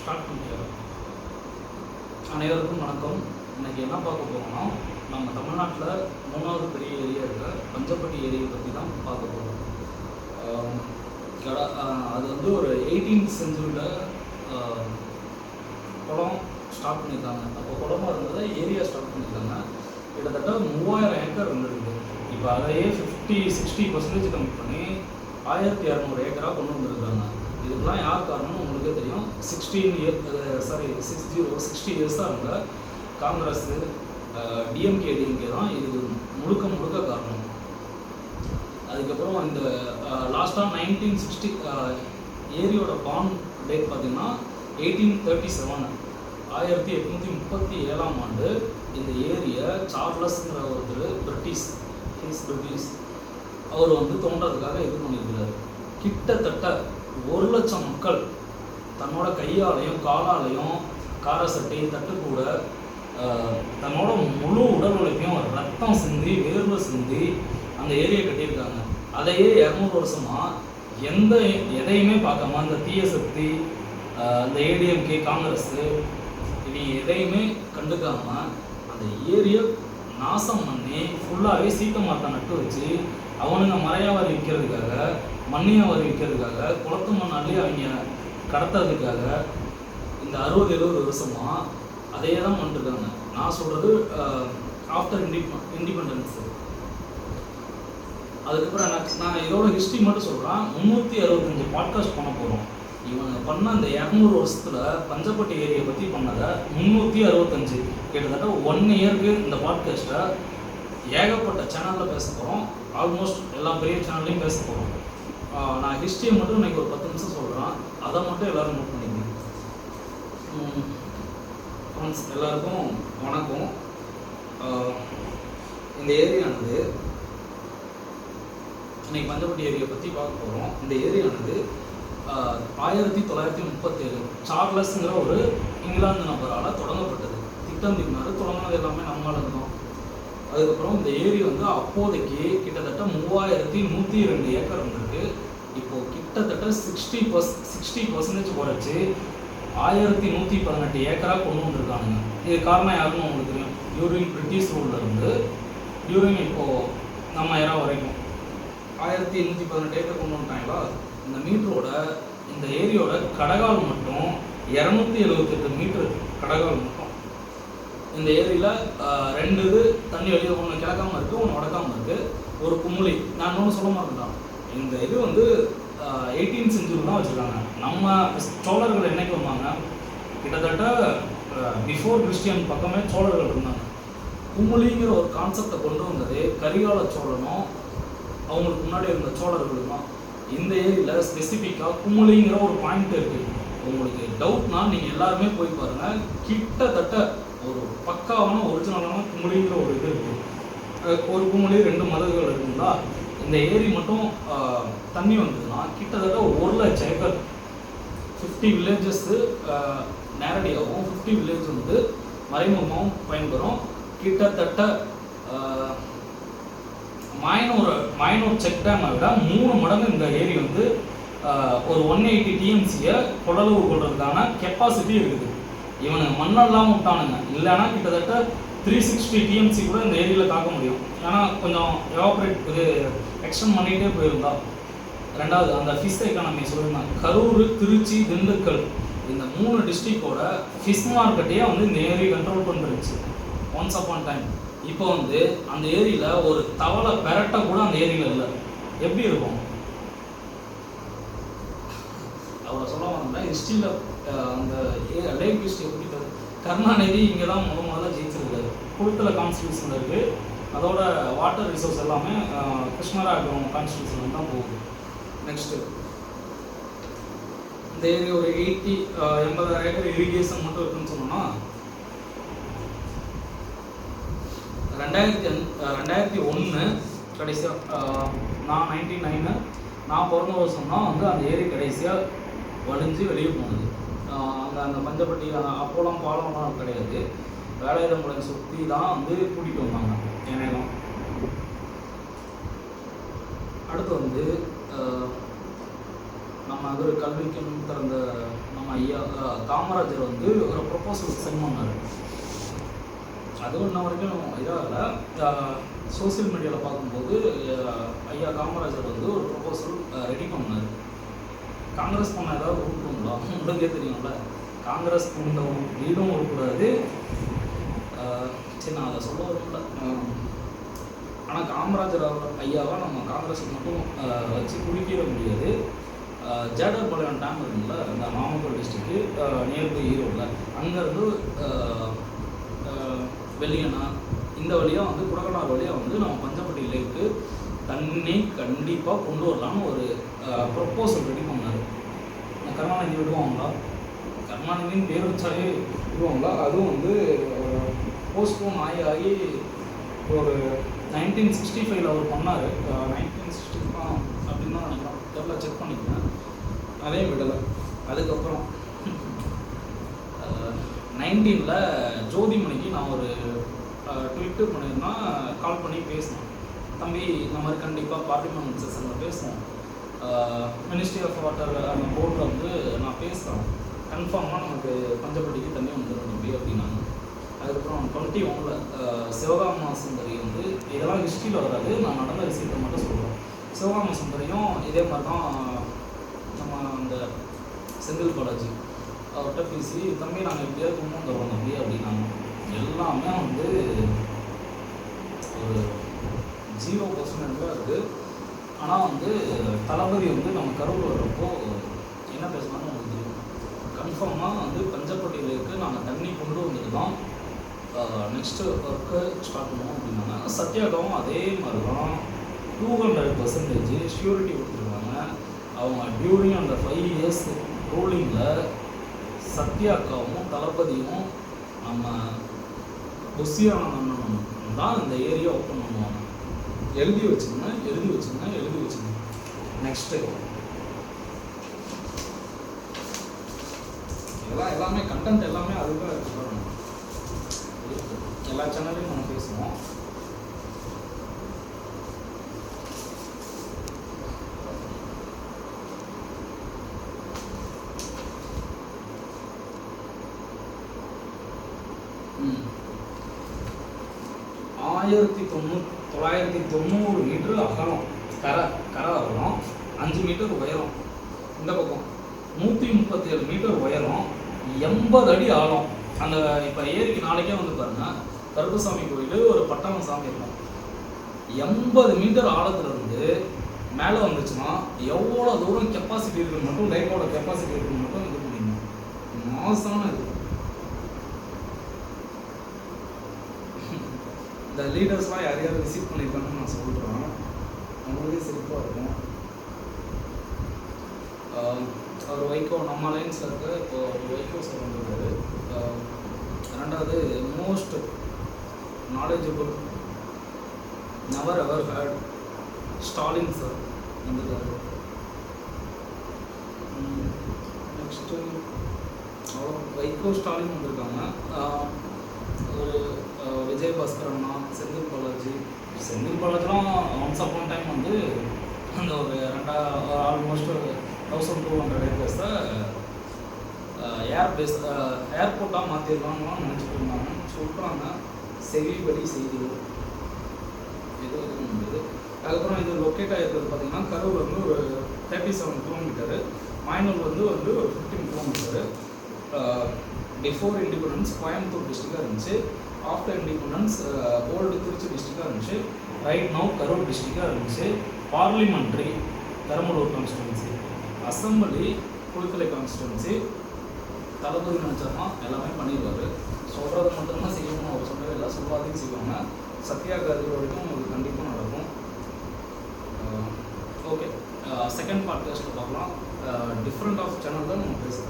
Start பண்ணிக்கலாம். அனைவருக்கும் வணக்கம். இன்றைக்கி என்ன பார்க்க போகிறோம்னா, நம்ம தமிழ்நாட்டில் 3வது பெரிய ஏரியா இருக்கிற பஞ்சப்பட்டி ஏரியை பற்றி தான் பார்க்க போகிறோம். அது வந்து ஒரு 18th செஞ்சுரியில் குளம் ஸ்டார்ட் பண்ணியிருக்காங்க. அப்போ குளமாக இருந்ததை ஏரியா ஸ்டார்ட் பண்ணியிருக்காங்க. கிட்டத்தட்ட 3000 ஏக்கர் வந்துருக்கு. இப்போ அதையே 50-60% கம்மி பண்ணி 1200 ஏக்கராக கொண்டு வந்துருக்காங்க. இதுக்கெல்லாம் யார் காரணம்னு உங்களுக்கே தெரியும். 60 இயர்ஸாக இருந்த காங்கிரஸ், டிஎம்கே தான் இதுக்கு முழுக்க காரணம். அதுக்கப்புறம் இந்த லாஸ்ட்டாக 1960 ஏரியோட பாண்ட் டேட் பார்த்திங்கன்னா 1837 1837ஆம் ஆண்டு இந்த ஏரியை சார்லஸ்ங்கிற ஒருத்தர் பிரிட்டிஷ் அவர் வந்து தோன்றதுக்காக இது பண்ணியிருக்கிறார். கிட்டத்தட்ட 1,00,000 மக்கள் தன்னோட கையாலையும் காலாலையும் கார சட்டை தட்டுக்கூட தன்னோட முழு உடல் உழைப்பையும் ரத்தம் சிந்தி வேர்வை சிந்தி அந்த ஏரியை கட்டியிருக்காங்க. அதையே 200 வருஷமாக எதையுமே பார்க்காம அந்த தீய சக்தி, அந்த ஏடிஎம்கே, காங்கிரஸ் இனி எதையுமே கண்டுக்காம அந்த ஏரியை நாசம் பண்ணி ஃபுல்லாகவே சீத்த மரத்தை நட்டு வச்சு அவனுங்க மரையாவாரி விற்கிறதுக்காக, மண்ணியாவாரி விற்கிறதுக்காக, குளத்து மண்ணாலே அவங்க கடத்துறதுக்காக இந்த 60-70 வருஷமாக அதையே தான் பண்ணிட்டுருக்காங்க. நான் சொல்கிறது ஆஃப்டர் இண்டிபெண்டன்ஸ். அதுக்கப்புறம் நான் இதோட ஹிஸ்ட்ரி மட்டும் சொல்கிறேன். 365 பாட்காஸ்ட் பண்ண போகிறோம். இவங்க பண்ண அந்த 200 வருஷத்தில் பஞ்சப்பட்டி ஏரியை பற்றி பண்ணதை 365 கிட்டத்தட்ட 1 இயருக்கு இந்த பாட்காஸ்ட்டை ஏகப்பட்ட சேனலில் பேச போகிறோம். ஆல்மோஸ்ட் எல்லா பெரிய சேனல்லையும் பேச போகிறோம். நான் ஹிஸ்ட்ரியை மட்டும் இன்றைக்கி ஒரு 10 நிமிஷம் சொல்கிறேன். அதை மட்டும் எல்லோரும் நோட் பண்ணிக்கணும். ஃப்ரெண்ட்ஸ் எல்லாருக்கும் வணக்கம். இந்த ஏரியானது இன்றைக்கி பஞ்சப்பட்டி ஏரியை பற்றி பார்க்க போகிறோம். இந்த ஏரியானது 1937 சார்லஸ்ங்கிற ஒரு இங்கிலாந்து நபரால் தொடங்கப்பட்டது. திட்டம் தீர்மானம் தொடங்கினது எல்லாமே நம்மளால இருந்தோம். அதுக்கப்புறம் இந்த ஏரி வந்து அப்போதைக்கு கிட்டத்தட்ட 3102 ஏக்கர் இருந்திருக்கு. இப்போது கிட்டத்தட்ட 60% குறைச்சி 1118 ஏக்கராக கொண்டு வந்துருக்காங்க. இது காரணம் யாருன்னு உங்களுக்கு தெரியும். டியூரிங் பிரிட்டிஷ் ரூலில் இருந்து டியூரிங் இப்போது நம்ம ஏரா வரைக்கும் 1118 ஏக்கர் கொண்டு வந்துட்டாங்களா. இந்த மீட்டரோட இந்த ஏரியோட கடகால் மட்டும் 278 மீட்டர் கடகால் மட்டும். இந்த ஏரியில் 2 இது தண்ணி வெளியே, ஒன்று கிழக்காமல் இருக்குது, ஒன்று வடக்காமல் இருக்குது. ஒரு குமுளி. நான் ஒன்று சொல்ல மாட்டேன். இந்த இது வந்து 18th செஞ்சுரி தான் வச்சுருக்காங்க. நம்ம சோழர்கள் என்னைக்கு வந்தாங்க, கிட்டத்தட்ட பிஃபோர் கிறிஸ்டியன் பக்கமே சோழர்கள் இருந்தாங்க. குமுளிங்கிற ஒரு கான்செப்டை கொண்டு வந்தது கரிகால சோழனும் அவங்களுக்கு முன்னாடி இருந்த சோழர்கள் தான். இந்த ஏரியில் ஸ்பெசிஃபிக்காக குமுளிங்கிற ஒரு பாயிண்ட் இருக்குது. உங்களுக்கு டவுட்னா நீங்கள் எல்லாருமே போய் பாருங்கள். கிட்டத்தட்ட ஒரு பக்காவான ஒரிஜினலான குமுளிங்கிற ஒரு இது இருக்குது. ஒரு குமுளி 2 மதகுகள் இருக்குங்களா. இந்த ஏரி மட்டும் தண்ணி வந்ததுன்னா கிட்டத்தட்ட 1,00,000 ஏக்கர், 50 வில்லேஜஸ்ஸு நேரடியாகவும் 50 வில்லேஜ் வந்து மறைமுகமாகவும் பயன்பெறும். கிட்டத்தட்ட மாயனூர் செக் டேமை விட 3 மடங்கு இந்த ஏரி வந்து ஒரு 180 டிஎம்சியை கொள்ளளவு கொள்றதுக்கான கெப்பாசிட்டி இருக்குது. இவனுங்க மண்ணெல்லாம் விட்டானுங்க. இல்லைன்னா கிட்டத்தட்ட 360 டிஎம்சி கூட இந்த ஏரியில் தாக்க முடியும். ஏன்னா கொஞ்சம் எவாப்ரேட் இது எக்ஸ்டெண்ட் பண்ணிகிட்டே போயிருந்தா. ரெண்டாவது அந்த ஃபிஷ் எக்கானமி சொல்லியிருந்தாங்க. கரூர், திருச்சி, திண்டுக்கல் இந்த 3 டிஸ்ட்ரிக்டோட ஃபிஷ் மார்க்கெட்டையே வந்து இந்த ஏரி கண்ட்ரோல் பண்ணிருச்சு ஒன்ஸ் அப்பான் டைம். இப்போ வந்து அந்த ஏரியில் ஒரு தவளை பெரட்டை கூட அந்த ஏரியில் இல்லை. எப்படி இருக்கும்? அவரை சொல்ல வந்தேன். ஹிஸ்ட்ரியில் அந்த லேக் ஹிஸ்ட்ரி எப்படி கருணாநிதி இங்கே தான் முதல்ல ஜெயிச்சிருக்காரு. குளத்தில் கான்ஸ்டியூஷன் இருக்குது. அதோட வாட்டர் ரிசோர்ஸ் எல்லாமே கிருஷ்ணராஜபுரம் கான்ஸ்டியூஷன் தான் போகுது. நெக்ஸ்ட்டு இந்த ஏரியா ஒரு 80,000 ஏக்கர் இரிகேஷன் மட்டும் இருக்குன்னு சொன்னோன்னா 2001 கடைசியாக நான் 99 நான் பிறந்த வருஷம் தான் வந்து அந்த ஏரி கடைசியாக வலிஞ்சு வெளியே போனது. அந்த பஞ்சப்பட்டி அப்போலாம் பாலம்லாம் கிடையாது. வேலாயுதம்புரம் சுற்றி தான் வந்து கூட்டிகிட்டு வந்தாங்க ஏனையெல்லாம். அடுத்து வந்து நம்ம அவர் கல்விக்கும் திறந்த நம்ம ஐயா காமராஜர் வந்து ஒரு ப்ரொபோசல் சென்ட் பண்ணார். அதுவும் இன்ன வரைக்கும் இதாக இல்லை. சோசியல் மீடியாவில் பார்க்கும்போது ஐயா காமராஜர் வந்து ஒரு ப்ரொபோசல் ரெடி பண்ணார். காங்கிரஸ் பண்ண ஏதாவது உருட்டுங்களா? உங்களுக்கே தெரியும்ல, காங்கிரஸ் பண்ண வீடும் வரக்கூடாது. சரி, நான் அதை சொல்ல வரல. ஆனால் காமராஜர் ஐயாவை நம்ம காங்கிரஸுக்கு மட்டும் வச்சு குடிக்கிற முடியாது. ஜேடர்பாளையம் டேம் இருக்குங்களா, இந்த நாமக்கல் டிஸ்ட்ரிக்ட்டு நியர்பை ஈரோடில், அங்கேருந்து வெள்ளியண்ணா இந்த வழியாக வந்து குடகனார் வழியாக வந்து நம்ம பஞ்சப்பட்டி லேக்கு தண்ணி கண்டிப்பாக கொண்டு வரலான்னு ஒரு ப்ரொப்போசல் ரெடி பண்ணார். கருணாநிதி விடுவாங்களா? கருணாநிதின்னு பேர் வச்சாலே விடுவாங்களா? அதுவும் வந்து போஸ்ட்போன் ஆகி ஒரு 1965 அவர் பண்ணார். 1960 அப்படின்னு தான் நினைக்கிறேன், தெரியல, செக் பண்ணிக்கிறேன். அதே விடலை. அதுக்கப்புறம் 19 ஜோதிமணிக்கு நான் ஒரு ட்விட்டர் பண்ணியிருந்தா கால் பண்ணி பேசினேன். தம்பி, இந்த மாதிரி கண்டிப்பாக பார்லிமெண்ட் செஷனில் பேசுவோம், மினிஸ்ட்ரி ஆஃப் வாட்டர் அந்த போர்டில் வந்து நான் பேசுகிறேன், கன்ஃபார்மாக நமக்கு பஞ்சப்பட்டிக்கு தண்ணி வந்துடும் தம்பி அப்படின்னாங்க. அதுக்கப்புறம் 21 சிவகாமா சுந்தரி வந்து, இதெல்லாம் ஹிஸ்ட்ரியில் வராது, நான் நடந்த விஷயத்தை மட்டும் சொல்கிறேன். சிவகாமா சுந்தரியும் இதே மாதிரி தான் நம்ம அந்த செந்தில் பாலாஜி அவர்கிட்ட பேசி, தம்பி நாங்கள் எப்படியாவது கொண்டு வந்துடுறோம் தம்பி அப்படின்னாங்க. எல்லாமே வந்து ஒரு 0% தான் இருக்குது. ஆனால் வந்து தளபதி வந்து நம்ம கரூர் வர்றப்போ என்ன பேசலாம்னு உங்களுக்கு தெரியும். கன்ஃபார்மாக வந்து பஞ்சப்பட்டியிலுக்கு நாங்கள் தண்ணி கொண்டு வந்துட்டு தான் நெக்ஸ்ட்டு ஒர்க்கு ஸ்டார்ட் பண்ணுவோம் அப்படின்னாங்க. சத்யாகவும் அதே மாதிரி தான் 200% ஷ்யூரிட்டி கொடுத்துருக்காங்க. அவங்க டியூரிங் அந்த 5 இயர்ஸ் ரூலிங்கில் சத்யாக்காவும் தளபதியும் நம்ம புஷியானந்தனும் தான் இந்த ஏரியா ஓப்பன் பண்ணுவாங்க. எழுதி வச்சுங்க. நெக்ஸ்ட்டு எல்லாமே கண்டென்ட் எல்லாமே அதுதான் இருக்கு. எல்லா சேனல்லையும் நம்ம பேசுவோம். ஆயிரத்தி 990 மீட்டர் அகலம், கரை அகலம், 5 மீட்டர் உயரம். இந்த பக்கம் 137 மீட்டர் உயரம், 80 அடி ஆழம். அந்த இப்போ ஏரிக்கு நாளைக்கே வந்து பாருங்க, கருப்பசாமி கோயில் ஒரு பட்டணம் சாமி இருக்கும். 80 மீட்டர் ஆழத்துலேருந்து மேலே வந்துச்சுன்னா எவ்வளோ தூரம் கெப்பாசிட்டி இருக்குன்னு மட்டும், லைட்டோட கெப்பாசிட்டி இருக்குன்னு மட்டும் இது பண்ணிங்க. மாசான இது. இந்த லீடர்ஸ்லாம் யாரையாவது விசிட் பண்ணியிருக்காங்கன்னு நான் சொல்கிறேன், அவங்களுக்கே சிறப்பாக இருக்கும். ஒரு வைகோ நம்ம அலைன்ஸில் இருக்க இப்போ ஒரு வைகோ சார் வந்துருக்காரு. ரெண்டாவது most knowledgeable never ever had Stalin sir வந்துருக்காரு. நெக்ஸ்ட்டு வைகோ ஸ்டாலின் வந்திருக்காங்க. ஒரு விஜயபாஸ்கர் அண்ணா, செந்தில் பாலாஜிலாம் ஒன்ஸ் அப்பான் டைம் வந்து அந்த ஒரு ஆல்மோஸ்ட் 1200 ஏக்கர்ஸை ஏர்போர்ட்டாக மாற்றிடலாம்லாம் நினச்சிட்டு இருந்தாங்க. சொல்கிறாங்க, செவிப்படி செய்திகள் எதுவும் இருக்க முடியாது. அதுக்கப்புறம் இது லொக்கேட் ஆகிருக்கிறது பார்த்திங்கன்னா கரூர் வந்து ஒரு 37 கிலோமீட்டரு, மாயனூர் வந்து ஒரு 15 கிலோமீட்டரு. பிஃபோர் இண்டிபெண்டன்ஸ் கோயம்புத்தூர் டிஸ்ட்ரிக்டாக இருந்துச்சு, ஆஃப்டர் இண்டிபெண்டன்ஸ் ஓல்டு திருச்சி டிஸ்ட்ரிக்டாக இருந்துச்சு, ரைட் நவ் கரூர் டிஸ்ட்ரிக்டாக இருந்துச்சு. Parliamentary Perambalur constituency, assembly Kulithalai constituency. தளபதி நினச்சாருன்னா எல்லாமே பண்ணிடுவார். சொல்கிறது மட்டும்தான் செய்யணும், அவர் சொன்னது எல்லாம் சொல்லாதையும் செய்வாங்க. சத்யாகிரக வரைக்கும் உங்களுக்கு கண்டிப்பாக நடக்கும். ஓகே, செகண்ட் பாட்காஸ்ட்டில் பார்க்கலாம். டிஃப்ரெண்ட் ஆஃப் சேனல் தான் நம்ம பேசுகிறோம்.